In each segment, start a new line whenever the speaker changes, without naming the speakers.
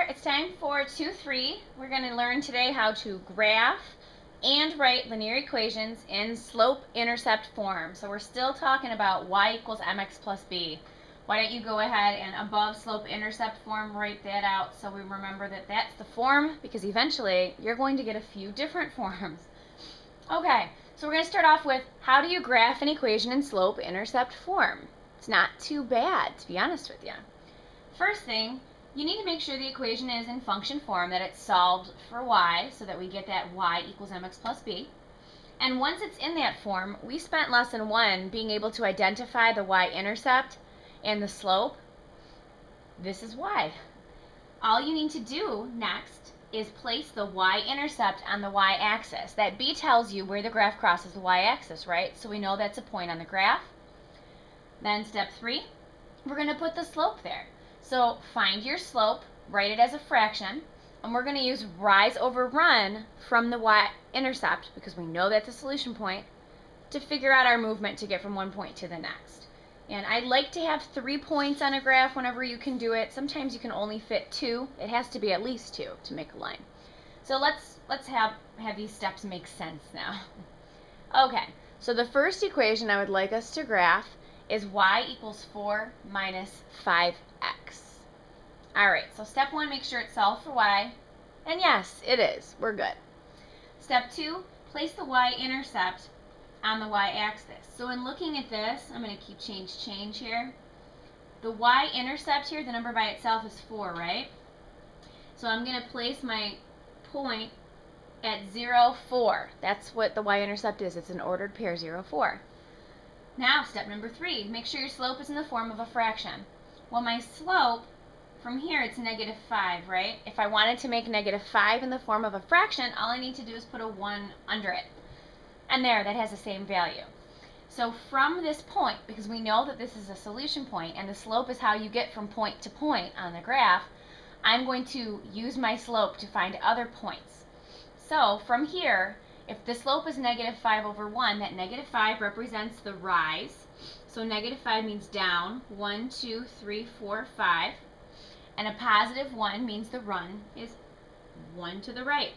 there, it's time for 2-3. We're going to learn today how to graph and write linear equations in slope-intercept form. So we're still talking about y equals mx plus b. Why don't you go ahead and above slope-intercept form, write that out so we remember that that's the form, because eventually you're going to get a few different forms. Okay, so we're going to start off with how do you graph an equation in slope-intercept form? It's not too bad, to be honest with you. First thing, you need to make sure the equation is in function form, that it's solved for y, so that we get that y equals mx plus b. And once it's in that form, we spent lesson 1 being able to identify the y-intercept and the slope. This is y. All you need to do next is place the y-intercept on the y-axis. That b tells you where the graph crosses the y-axis, right? So we know that's a point on the graph. Then step 3, we're going to put the slope there. So find your slope, write it as a fraction, and we're going to use rise over run from the y-intercept, because we know that's a solution point, to figure out our movement to get from one point to the next. And I like to have 3 points on a graph whenever you can do it. Sometimes you can only fit 2. It has to be at least 2 to make a line. So let's have these steps make sense now. Okay, so the first equation I would like us to graph is y equals 4 minus 5x. Alright, so step 1, make sure it's solved for y. And yes, it is. We're good. Step 2, place the y-intercept on the y-axis. So in looking at this, I'm going to keep change here. The y-intercept here, the number by itself is 4, right? So I'm going to place my point at 0, 4. That's what the y-intercept is. It's an ordered pair, 0, 4. Now, step number 3, make sure your slope is in the form of a fraction. Well, my slope, from here, it's negative 5, right? If I wanted to make negative 5 in the form of a fraction, all I need to do is put a 1 under it. And there, that has the same value. So from this point, because we know that this is a solution point, and the slope is how you get from point to point on the graph, I'm going to use my slope to find other points. So from here, if the slope is negative 5 over 1, that negative 5 represents the rise. So negative 5 means down, 1, 2, 3, 4, 5. And a positive 1 means the run is 1 to the right.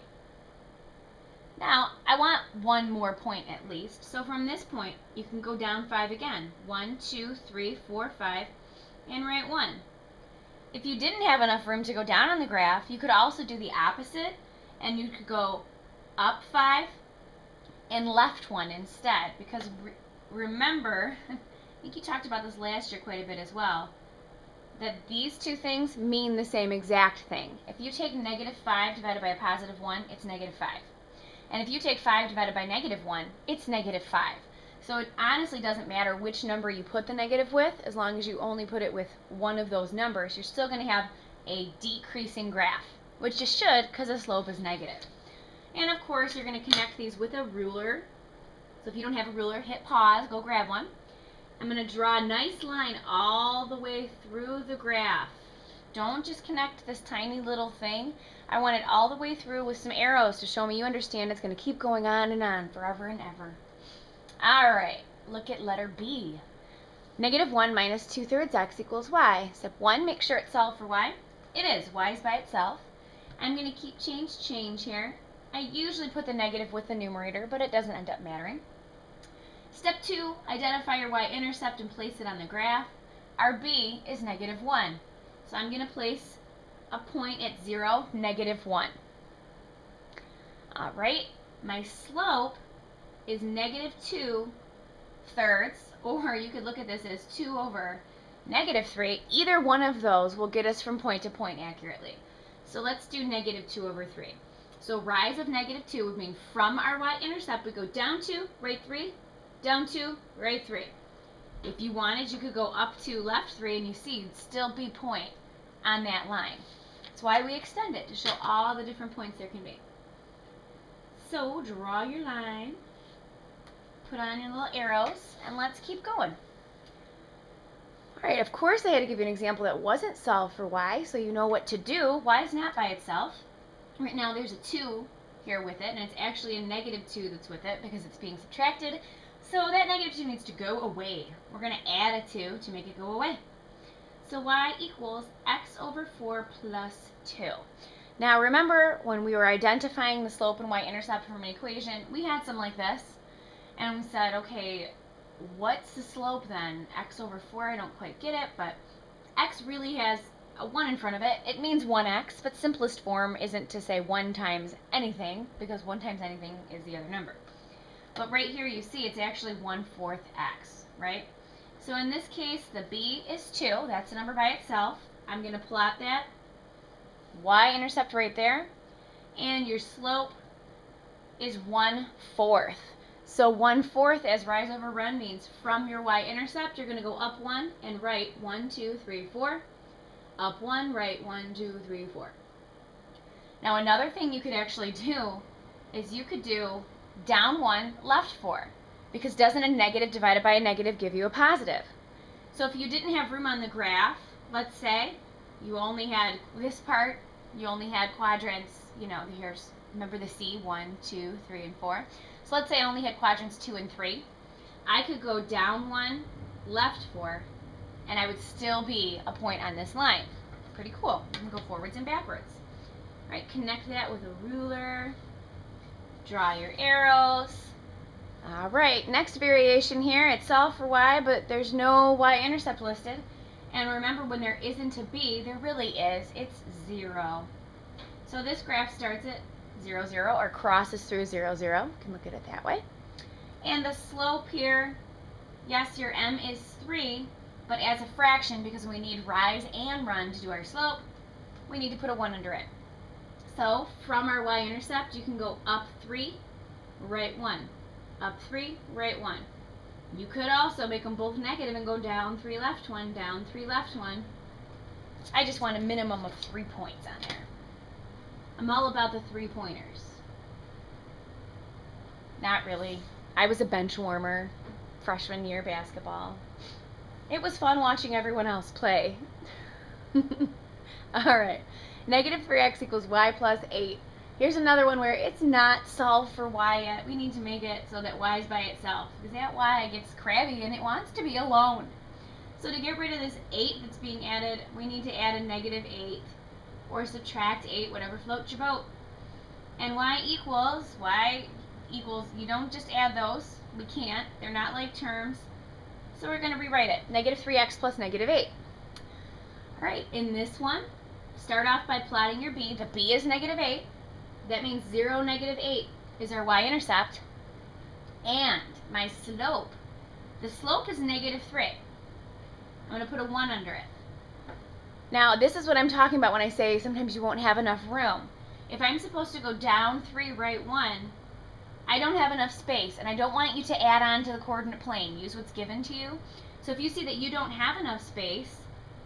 Now, I want one more point at least. So from this point, you can go down 5 again. 1, 2, 3, 4, 5, and write 1. If you didn't have enough room to go down on the graph, you could also do the opposite, and you could go up 5 and left 1 instead. Because remember, I think you talked about this last year quite a bit as well, that these two things mean the same exact thing. If you take negative 5 divided by a positive 1, it's negative 5. And if you take 5 divided by negative 1, it's negative 5. So it honestly doesn't matter which number you put the negative with, as long as you only put it with one of those numbers, you're still going to have a decreasing graph, which you should, because the slope is negative. And of course, you're going to connect these with a ruler. So if you don't have a ruler, hit pause, go grab one. I'm going to draw a nice line all the way through the graph. Don't just connect this tiny little thing. I want it all the way through with some arrows to show me you understand it's going to keep going on and on forever and ever. Alright, look at letter B. Negative 1 minus 2/3 x equals y. Step 1, make sure it's solved for y. It is. Y is by itself. I'm going to keep change here. I usually put the negative with the numerator, but it doesn't end up mattering. Step 2, identify your y-intercept and place it on the graph. Our b is negative 1. So I'm going to place a point at 0, negative 1. Alright, my slope is negative 2/3, or you could look at this as 2 over negative 3. Either one of those will get us from point to point accurately. So let's do negative 2 over 3. So rise of negative 2 would mean from our y-intercept we go down 2, right 3, down 2, right 3. If you wanted, you could go up 2, left 3, and you see you'd still be point on that line. That's why we extend it, to show all the different points there can be. So draw your line, put on your little arrows, and let's keep going. Alright, of course I had to give you an example that wasn't solved for y, so you know what to do. Y is not by itself. Right now there's a 2 here with it, and it's actually a negative 2 that's with it because it's being subtracted. So that negative 2 needs to go away. We're going to add a 2 to make it go away. So y equals x over 4 plus 2. Now remember when we were identifying the slope and y-intercept from an equation, we had some like this. And we said, okay, what's the slope then? X over 4, I don't quite get it, but x really has a 1 in front of it. It means 1x, but simplest form isn't to say 1 times anything, because 1 times anything is the other number. But right here you see it's actually 1/4 x, right? So in this case, the b is 2. That's a number by itself. I'm going to plot that y-intercept right there. And your slope is 1/4. So 1/4 as rise over run means from your y-intercept, you're going to go up 1 and right 1, 2, 3, 4. Up 1, right 1, 2, 3, 4. Now another thing you could actually do is you could do down 1, left 4. Because doesn't a negative divided by a negative give you a positive? So if you didn't have room on the graph, let's say you only had this part, you only had quadrants, here's, remember the C, 1, 2, 3, and 4. So let's say I only had quadrants 2 and 3. I could go down 1, left 4, and I would still be a point on this line. Pretty cool. You can go forwards and backwards. All right, connect that with a ruler. Draw your arrows. All right, next variation here, it's solve for y, but there's no y-intercept listed. And remember, when there isn't a b, there really is. It's 0. So this graph starts at 0, 0, or crosses through 0, 0. You can look at it that way. And the slope here, yes, your m is 3, but as a fraction, because we need rise and run to do our slope, we need to put a 1 under it. So from our y-intercept, you can go up 3, right 1. Up 3, right 1. You could also make them both negative and go down 3, left 1, down 3, left 1. I just want a minimum of 3 points on there. I'm all about the 3-pointers. Not really. I was a bench warmer freshman year basketball. It was fun watching everyone else play. Alright, negative 3x equals y plus 8. Here's another one where it's not solved for y yet. We need to make it so that y is by itself, because that y gets crabby and it wants to be alone. So to get rid of this 8 that's being added, we need to add a negative 8, or subtract 8, whatever floats your boat. And y equals, you don't just add those. We can't. They're not like terms. So we're going to rewrite it. Negative 3x plus negative 8. Alright, in this one, start off by plotting your b. The b is negative 8. That means 0, negative 8 is our y-intercept. And my slope, the slope is negative 3. I'm going to put a 1 under it. Now, this is what I'm talking about when I say sometimes you won't have enough room. If I'm supposed to go down 3, right 1, I don't have enough space, and I don't want you to add on to the coordinate plane. Use what's given to you. So if you see that you don't have enough space,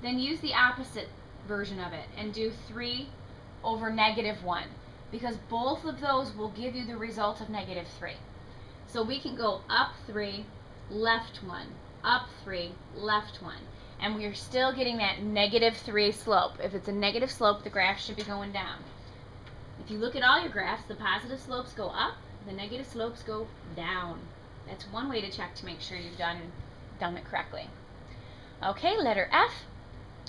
then use the opposite version of it and do 3 over negative 1, because both of those will give you the result of negative 3. So we can go up 3, left 1, up 3, left 1. And we're still getting that negative 3 slope. If it's a negative slope, the graph should be going down. If you look at all your graphs, the positive slopes go up, the negative slopes go down. That's one way to check to make sure you've done it correctly. Okay, letter F.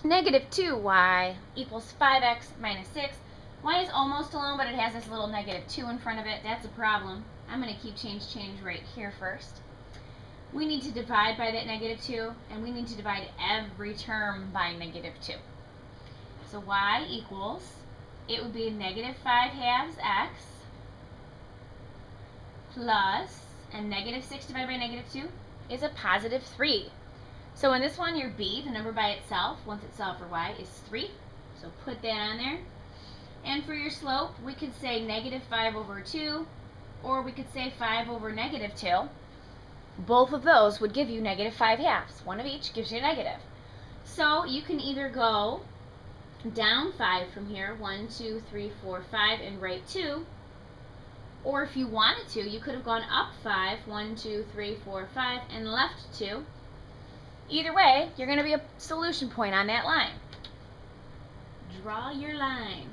Negative 2y equals 5x minus 6. Y is almost alone, but it has this little negative 2 in front of it. That's a problem. I'm going to keep change right here first. We need to divide by that negative 2, and we need to divide every term by negative 2. So y equals, it would be negative 5/2 x plus, and negative 6 divided by negative 2 is a positive 3. So in this one, your b, the number by itself, once it's solved for y, is 3. So put that on there. And for your slope, we could say negative 5 over 2, or we could say 5 over negative 2. Both of those would give you negative 5/2. One of each gives you a negative. So you can either go down 5 from here, 1, 2, 3, 4, 5, and right 2. Or if you wanted to, you could have gone up 5, 1, 2, 3, 4, 5, and left 2. Either way, you're going to be a solution point on that line. Draw your line.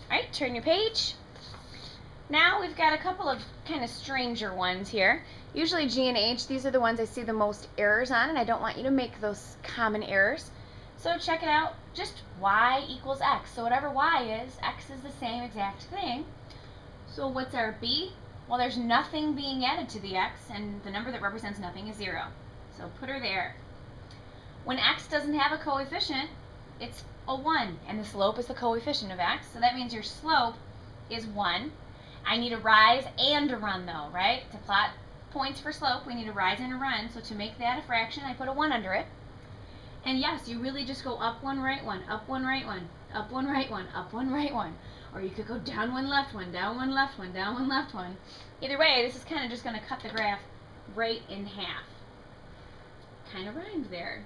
Alright, turn your page. Now we've got a couple of kind of stranger ones here. Usually G and H, these are the ones I see the most errors on, and I don't want you to make those common errors. So check it out, just y equals x. So whatever y is, x is the same exact thing. So what's our b? Well, there's nothing being added to the x, and the number that represents nothing is 0. So put her there. When x doesn't have a coefficient, it's a 1, and the slope is the coefficient of x, so that means your slope is 1. I need a rise and a run though, right? To plot points for slope, we need a rise and a run, so to make that a fraction, I put a 1 under it. And yes, you really just go up 1, right 1, up 1, right 1, up 1, right 1, up 1, right 1. Or you could go down 1, left 1, down 1, left 1, down 1, left 1. Either way, this is kind of just going to cut the graph right in half. Kind of rhymed there.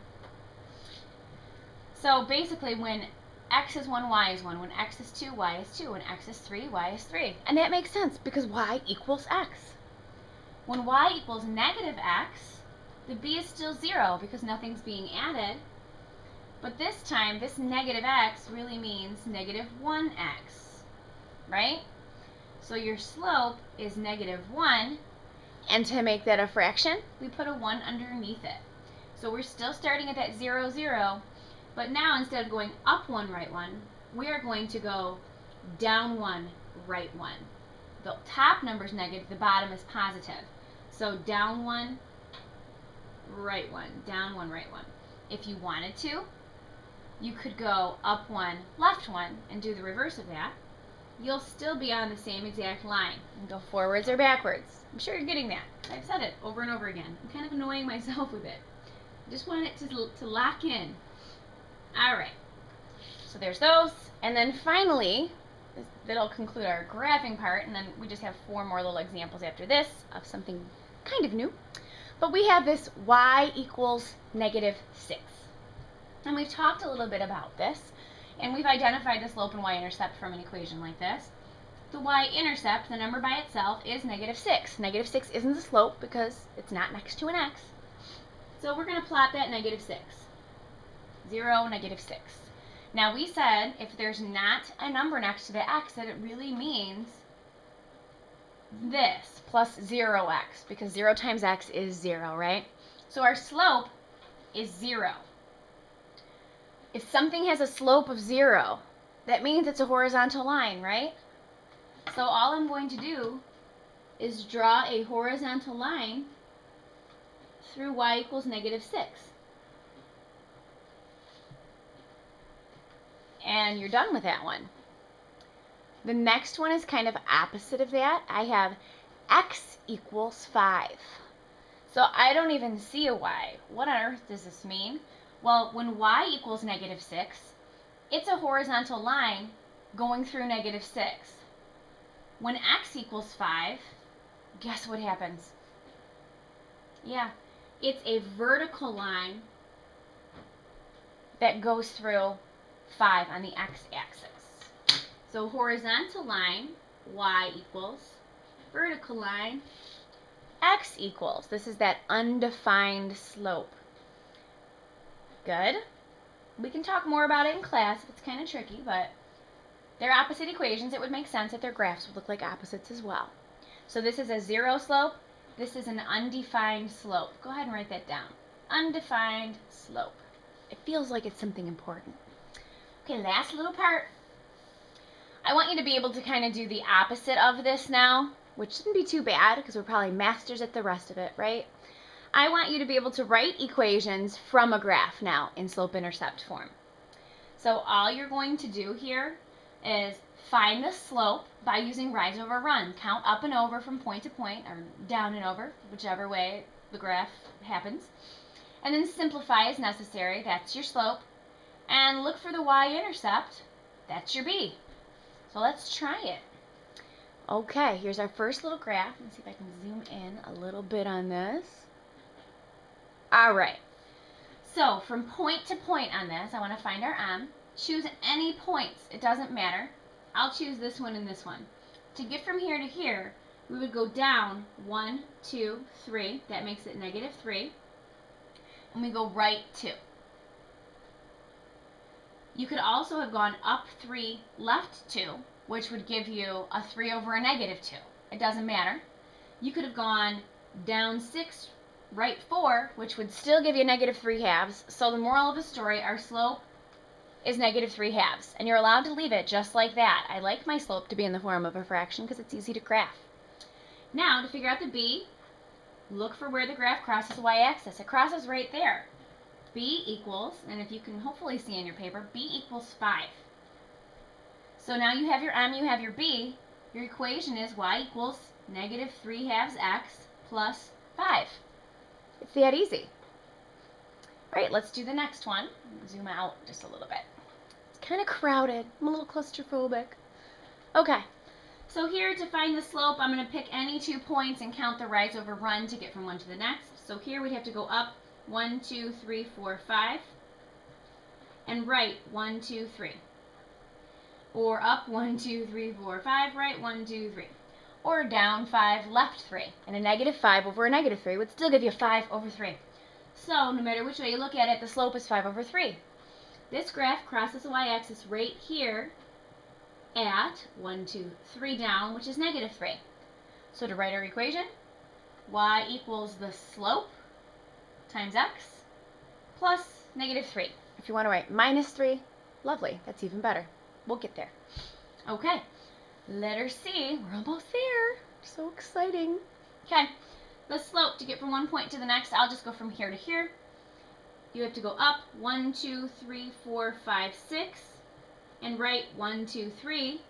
So basically when x is 1, y is 1. When x is 2, y is 2. When x is 3, y is 3. And that makes sense because y equals x. When y equals negative x, the b is still 0 because nothing's being added. But this time, this negative x really means negative 1x, right? So your slope is negative 1. And to make that a fraction, we put a 1 underneath it. So we're still starting at that 0, 0. But now, instead of going up 1, right 1, we are going to go down 1, right 1. The top number is negative, the bottom is positive. So down 1, right 1, down 1, right 1. If you wanted to, you could go up 1, left 1, and do the reverse of that. You'll still be on the same exact line. And go forwards or backwards. I'm sure you're getting that. I've said it over and over again. I'm kind of annoying myself with it. I just want it to lock in. Alright, so there's those, and then finally, that'll conclude our graphing part, and then we just have 4 more little examples after this of something kind of new. But we have this y equals negative 6. And we've talked a little bit about this, and we've identified the slope and y-intercept from an equation like this. The y-intercept, the number by itself, is negative 6. Negative 6 isn't the slope because it's not next to an x. So we're going to plot that negative 6. 0, negative 6. Now we said if there's not a number next to the x, that it really means this, plus 0x, because 0 times x is 0, right? So our slope is 0. If something has a slope of 0, that means it's a horizontal line, right? So all I'm going to do is draw a horizontal line through y equals negative 6. And you're done with that one. The next one is kind of opposite of that. I have x equals 5. So I don't even see a y. What on earth does this mean? Well, when y equals negative 6, it's a horizontal line going through negative 6. When x equals 5, guess what happens? Yeah, it's a vertical line that goes through 5 on the x-axis. So horizontal line, y equals, vertical line, x equals. This is that undefined slope. Good. We can talk more about it in class. It's kind of tricky, but they're opposite equations. It would make sense that their graphs would look like opposites as well. So this is a 0 slope. This is an undefined slope. Go ahead and write that down. Undefined slope. It feels like it's something important. Okay, last little part. I want you to be able to kind of do the opposite of this now, which shouldn't be too bad because we're probably masters at the rest of it, right? I want you to be able to write equations from a graph now in slope-intercept form. So all you're going to do here is find the slope by using rise over run. Count up and over from point to point, or down and over, whichever way the graph happens. And then simplify as necessary. That's your slope. And look for the y-intercept. That's your b. So let's try it. Okay, here's our first little graph. Let's see if I can zoom in a little bit on this. All right. So from point to point on this, I want to find our m. Choose any points. It doesn't matter. I'll choose this one and this one. To get from here to here, we would go down 1, 2, 3. That makes it negative 3. And we go right 2. You could also have gone up 3, left 2. which would give you a 3 over a negative 2. It doesn't matter. You could have gone down 6, right 4, which would still give you negative 3 halves. So the moral of the story, our slope is negative 3 halves. And you're allowed to leave it just like that. I like my slope to be in the form of a fraction because it's easy to graph. Now, to figure out the b, look for where the graph crosses the y-axis. It crosses right there. B equals, and if you can hopefully see in your paper, b equals 5. So now you have your m, you have your b. Your equation is y equals negative 3 halves x plus 5. It's that easy. All right, let's do the next one. Zoom out just a little bit. It's kind of crowded. I'm a little claustrophobic. Okay, so here to find the slope, I'm going to pick any 2 points and count the rise over run to get from one to the next. So here we'd have to go up 1, 2, 3, 4, 5, and right 1, 2, 3. Or up 1, 2, 3, 4, 5, right 1, 2, 3. Or down 5, left 3. And a negative 5 over a negative 3 would still give you 5 over 3. So no matter which way you look at it, the slope is 5 over 3. This graph crosses the y-axis right here at 1, 2, 3 down, which is negative 3. So to write our equation, y equals the slope times x plus negative 3. If you want to write minus 3, lovely, that's even better. We'll get there. Okay, letter C, we're almost there. So exciting. Okay, the slope, to get from one point to the next, I'll just go from here to here. You have to go up 1, 2, 3, 4, 5, 6, and right 1, 2, 3,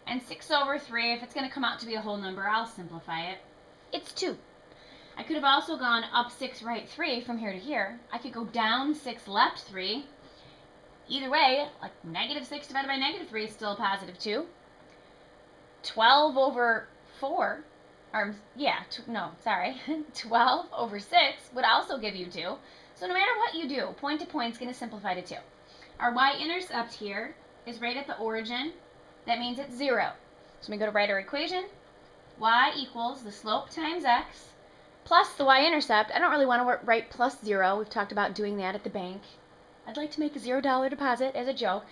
and 6 over 3, if it's going to come out to be a whole number, I'll simplify it. It's 2. I could have also gone up 6, right 3 from here to here. I could go down 6, left 3. Either way, like negative 6 divided by negative 3 is still a positive 2. 12 over 4, or yeah, 12 over 6 would also give you 2. So no matter what you do, point to point is going to simplify to 2. Our y-intercept here is right at the origin. That means it's 0. So we go to write our equation. Y equals the slope times x plus the y-intercept. I don't really want to write plus 0. We've talked about doing that at the bank. I'd like to make a $0 deposit as a joke.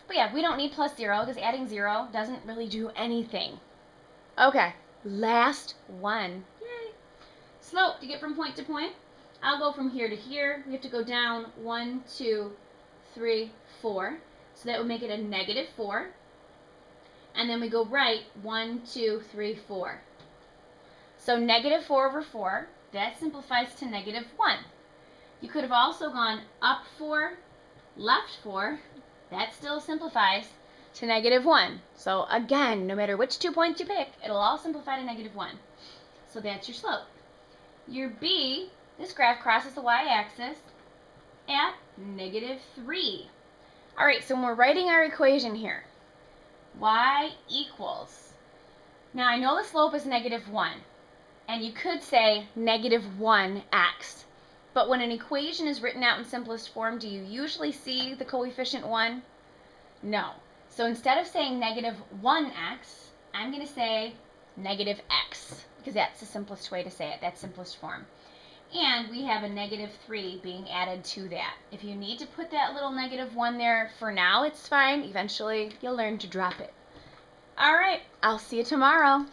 But yeah, we don't need plus 0 because adding 0 doesn't really do anything. Okay, last one. Yay. Slope, to get from point to point, I'll go from here to here. We have to go down 1, 2, 3, 4. So that would make it a negative 4. And then we go right 1, 2, 3, 4. So negative 4 over 4, that simplifies to negative 1. You could have also gone up 4, left 4. That still simplifies to negative 1. So again, no matter which 2 points you pick, it'll all simplify to negative 1. So that's your slope. Your b, this graph crosses the y-axis at negative 3. All right, so when we're writing our equation here, y equals, now I know the slope is negative 1, and you could say negative 1x. But when an equation is written out in simplest form, do you usually see the coefficient 1? No. So instead of saying negative 1x, I'm going to say negative x, because that's the simplest way to say it, that's simplest form. And we have a negative 3 being added to that. If you need to put that little negative 1 there for now, it's fine. Eventually, you'll learn to drop it. All right, I'll see you tomorrow.